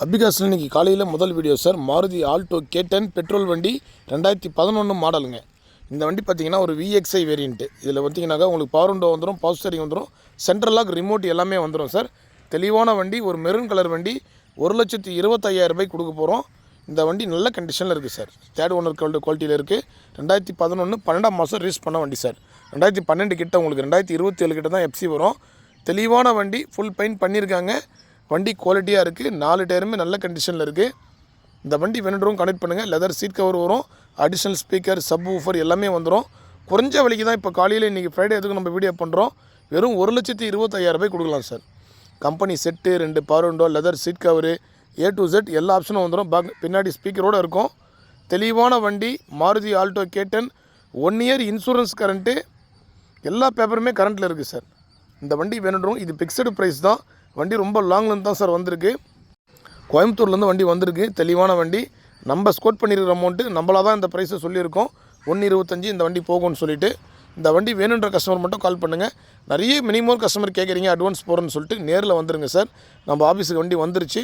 அபிகாஸில் இன்றைக்கி காலையில் முதல் video sir. Maruti Alto K10 petrol வண்டி 2011 மாடலுங்க. இந்த வண்டி பார்த்திங்கன்னா ஒரு VXI வேரியண்ட்டு. இதில் பார்த்திங்கனாக்கா உங்களுக்கு பவர் விண்டோ வந்துடும், பவர் ஸ்டீரிங் வந்துடும், சென்ட்ரல் லாக் ரிமோட் எல்லாமே வந்துடும் சார். தெளிவான வண்டி, ஒரு மெரூன் கலர் வண்டி. 1,25,000 ரூபாய்க்கு கொடுக்க போகிறோம். இந்த வண்டி நல்ல கண்டிஷனில் இருக்குது சார். தேர்ட் ஓனர் குவாலிட்டியில் இருக்குது. 2011 12ஆம் மாதம் ரீஸ் பண்ண வண்டி சார். 2012 கிட்ட உங்களுக்கு 2027 கிட்ட தான் FC வரும். தெளிவான வண்டி, ஃபுல் பெயிண்ட் பண்ணியிருக்காங்க. வண்டி குவாலிட்டியாக இருக்குது. 4 டயருமே நல்ல கண்டிஷனில் இருக்குது. இந்த வண்டி வேணுன்றவங்க கனெக்ட் பண்ணுங்கள். லெதர் சீட் கவர் வரும், அடிஷ்னல் ஸ்பீக்கர், சப் ஊஃபர் எல்லாமே வந்துடும். குறைஞ்ச விலைக்கு தான் இப்போ காலையில் இன்றைக்கி ஃப்ரைடே எதுக்கு நம்ம வீடியோ பண்ணுறோம். வெறும் 1,25,000 ரூபாய் கொடுக்கலாம் சார். Company set, 2 power window, leather seat cover, A to Z எல்லா ஆப்ஷனும் வந்துடும். பின்னாடி ஸ்பீக்கரோடு இருக்கும். தெளிவான வண்டி Maruti Alto K10. 1 year insurance current, எல்லா பேப்பருமே கரண்ட்டில் இருக்குது சார். இந்த வண்டி வேணுன்றவங்க, இது ஃபிக்ஸடு ப்ரைஸ் தான். வண்டி ரொம்ப லாங்லேருந்து தான் சார் வந்திருக்கு. கோயம்புத்தூர்லேருந்து வண்டி வந்திருக்கு. தெளிவான வண்டி. நம்ம ஸ்கோட் பண்ணியிருக்கிற அமௌண்ட்டு நம்மளாக தான் இந்த ப்ரைஸை சொல்லியிருக்கோம். 1,25,000 இந்த வண்டி போகும்னு சொல்லிவிட்டு. இந்த வண்டி வேணுன்ற கஸ்டமர் மட்டும் கால் பண்ணுங்கள். நிறைய மினிமம் கஸ்டமர் கேட்குறீங்க அட்வான்ஸ் போகிறேன்னு சொல்லிட்டு நேரில் வந்துடுங்க சார். நம்ம ஆஃபீஸுக்கு வண்டி வந்துருச்சு.